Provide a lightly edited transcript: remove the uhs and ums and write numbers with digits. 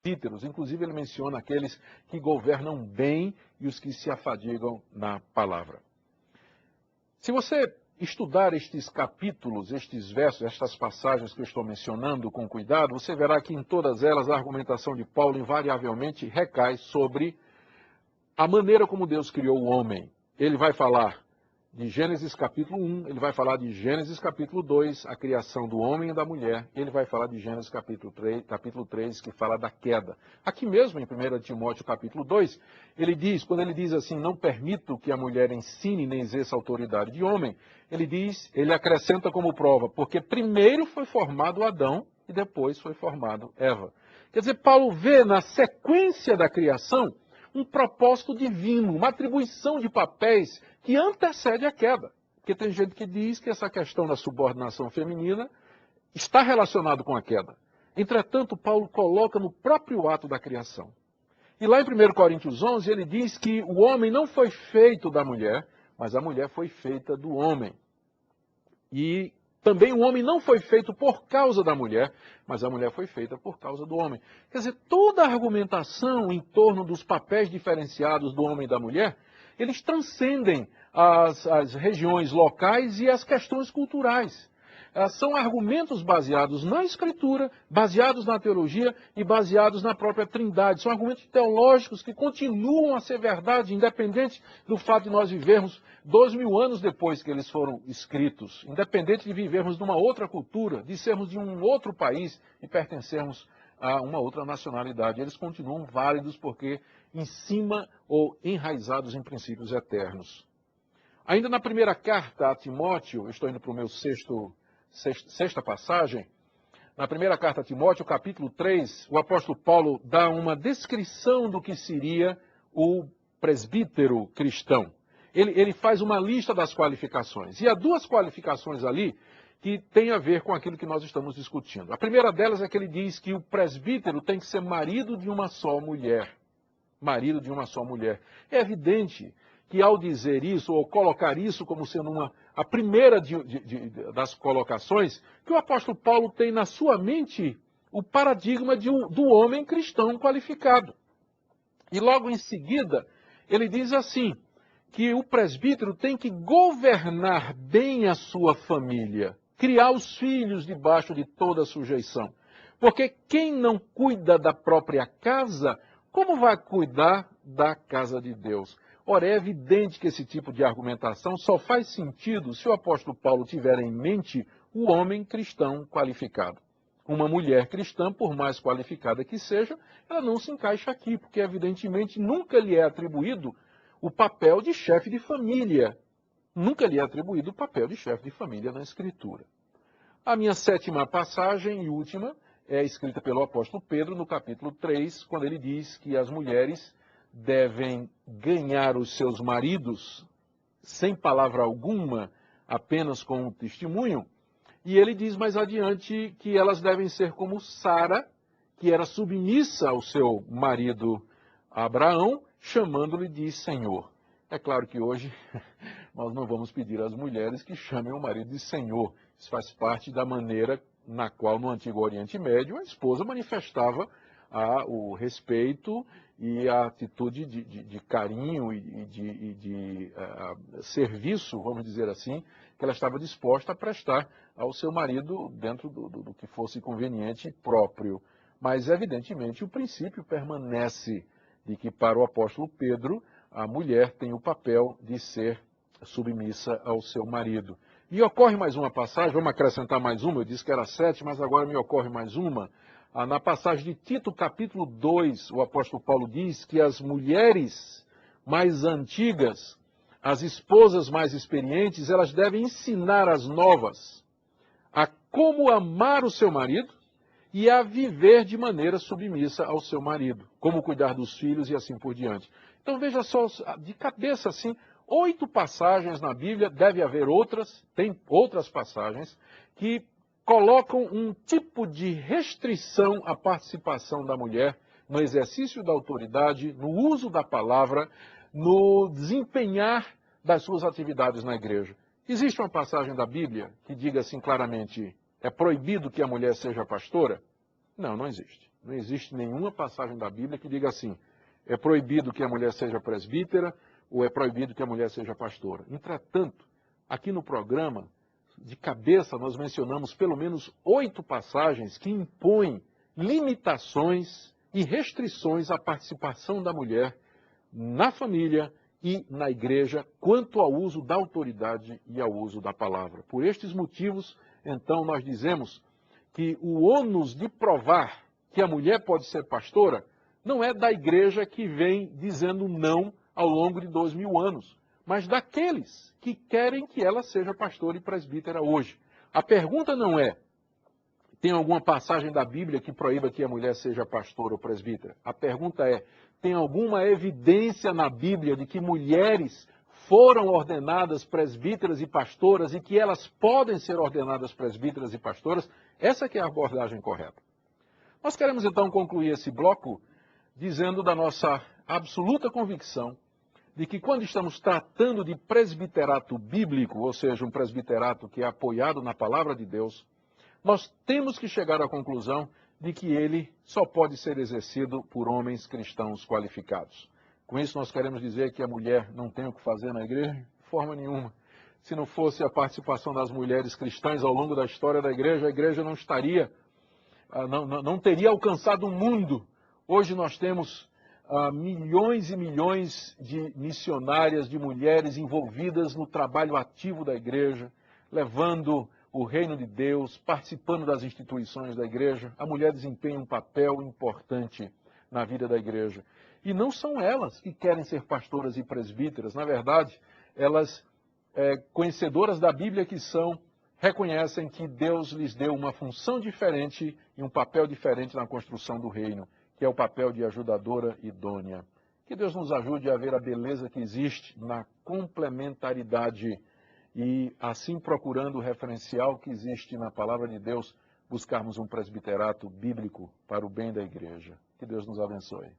presbíteros. Inclusive, ele menciona aqueles que governam bem e os que se afadigam na palavra. Se você estudar estes capítulos, estes versos, estas passagens que eu estou mencionando com cuidado, você verá que em todas elas a argumentação de Paulo invariavelmente recai sobre a maneira como Deus criou o homem. Ele vai falar de Gênesis capítulo 1, ele vai falar de Gênesis capítulo 2, a criação do homem e da mulher. Ele vai falar de Gênesis capítulo 3, que fala da queda. Aqui mesmo, em 1 Timóteo capítulo 2, ele diz, quando ele diz assim, não permito que a mulher ensine nem exerça autoridade de homem, ele acrescenta como prova, porque primeiro foi formado Adão e depois foi formado Eva. Quer dizer, Paulo vê na sequência da criação um propósito divino, uma atribuição de papéis que antecede a queda. Porque tem gente que diz que essa questão da subordinação feminina está relacionada com a queda. Entretanto, Paulo coloca no próprio ato da criação. E lá em 1 Coríntios 11, ele diz que o homem não foi feito da mulher, mas a mulher foi feita do homem. E também o homem não foi feito por causa da mulher, mas a mulher foi feita por causa do homem. Quer dizer, toda a argumentação em torno dos papéis diferenciados do homem e da mulher, eles transcendem as regiões locais e as questões culturais. São argumentos baseados na Escritura, baseados na teologia e baseados na própria Trindade. São argumentos teológicos que continuam a ser verdade, independente do fato de nós vivermos 2000 anos depois que eles foram escritos, independente de vivermos numa outra cultura, de sermos de um outro país e pertencermos a uma outra nacionalidade. Eles continuam válidos porque em cima ou enraizados em princípios eternos. Ainda na primeira carta a Timóteo, eu estou indo para o meu sexta passagem, na primeira carta a Timóteo, capítulo 3, o apóstolo Paulo dá uma descrição do que seria o presbítero cristão. Ele faz uma lista das qualificações. E há duas qualificações ali que têm a ver com aquilo que nós estamos discutindo. A primeira delas é que ele diz que o presbítero tem que ser marido de uma só mulher. Marido de uma só mulher. É evidente que ao dizer isso, ou colocar isso como sendo a primeira das colocações, que o apóstolo Paulo tem na sua mente o paradigma do homem cristão qualificado. E logo em seguida, ele diz assim, que o presbítero tem que governar bem a sua família, criar os filhos debaixo de toda sujeição. Porque quem não cuida da própria casa, como vai cuidar da casa de Deus? Ora, é evidente que esse tipo de argumentação só faz sentido se o apóstolo Paulo tiver em mente o homem cristão qualificado. Uma mulher cristã, por mais qualificada que seja, ela não se encaixa aqui, porque evidentemente nunca lhe é atribuído o papel de chefe de família. Nunca lhe é atribuído o papel de chefe de família na Escritura. A minha sétima passagem e última é escrita pelo apóstolo Pedro no capítulo 3, quando ele diz que as mulheres devem ganhar os seus maridos sem palavra alguma, apenas com um testemunho. E ele diz mais adiante que elas devem ser como Sara, que era submissa ao seu marido Abraão, chamando-lhe de Senhor. É claro que hoje nós não vamos pedir às mulheres que chamem o marido de Senhor. Isso faz parte da maneira na qual no Antigo Oriente Médio a esposa manifestava o respeito e a atitude de carinho e de serviço, vamos dizer assim, que ela estava disposta a prestar ao seu marido dentro do que fosse conveniente próprio. Mas, evidentemente, o princípio permanece de que, para o apóstolo Pedro, a mulher tem o papel de ser submissa ao seu marido. E ocorre mais uma passagem, vamos acrescentar mais uma, eu disse que era 7, mas agora me ocorre mais uma. Na passagem de Tito, capítulo 2, o apóstolo Paulo diz que as mulheres mais antigas, as esposas mais experientes, elas devem ensinar as novas a como amar o seu marido e a viver de maneira submissa ao seu marido, como cuidar dos filhos e assim por diante. Então veja só, de cabeça assim, 8 passagens na Bíblia, deve haver outras, tem outras passagens, que colocam um tipo de restrição à participação da mulher no exercício da autoridade, no uso da palavra, no desempenhar das suas atividades na igreja. Existe uma passagem da Bíblia que diga assim claramente, é proibido que a mulher seja pastora? Não, não existe. Não existe nenhuma passagem da Bíblia que diga assim, é proibido que a mulher seja presbítera ou é proibido que a mulher seja pastora. Entretanto, aqui no programa, de cabeça, nós mencionamos pelo menos 8 passagens que impõem limitações e restrições à participação da mulher na família e na igreja quanto ao uso da autoridade e ao uso da palavra. Por estes motivos, então, nós dizemos que o ônus de provar que a mulher pode ser pastora não é da igreja que vem dizendo não ao longo de 2000 anos, mas daqueles que querem que ela seja pastora e presbítera hoje. A pergunta não é, tem alguma passagem da Bíblia que proíba que a mulher seja pastora ou presbítera? A pergunta é, tem alguma evidência na Bíblia de que mulheres foram ordenadas presbíteras e pastoras e que elas podem ser ordenadas presbíteras e pastoras? Essa que é a abordagem correta. Nós queremos então concluir esse bloco dizendo da nossa absoluta convicção de que quando estamos tratando de presbiterato bíblico, ou seja, um presbiterato que é apoiado na palavra de Deus, nós temos que chegar à conclusão de que ele só pode ser exercido por homens cristãos qualificados. Com isso, nós queremos dizer que a mulher não tem o que fazer na igreja? De forma nenhuma. Se não fosse a participação das mulheres cristãs ao longo da história da igreja, a igreja não estaria, não teria alcançado o mundo. Hoje nós temos milhões e milhões de missionárias, de mulheres envolvidas no trabalho ativo da igreja, levando o reino de Deus, participando das instituições da igreja. A mulher desempenha um papel importante na vida da igreja. E não são elas que querem ser pastoras e presbíteras. Na verdade, elas, conhecedoras da Bíblia que são, reconhecem que Deus lhes deu uma função diferente e um papel diferente na construção do reino, que é o papel de ajudadora idônea. Que Deus nos ajude a ver a beleza que existe na complementaridade e, assim, procurando o referencial que existe na palavra de Deus, buscarmos um presbiterato bíblico para o bem da igreja. Que Deus nos abençoe.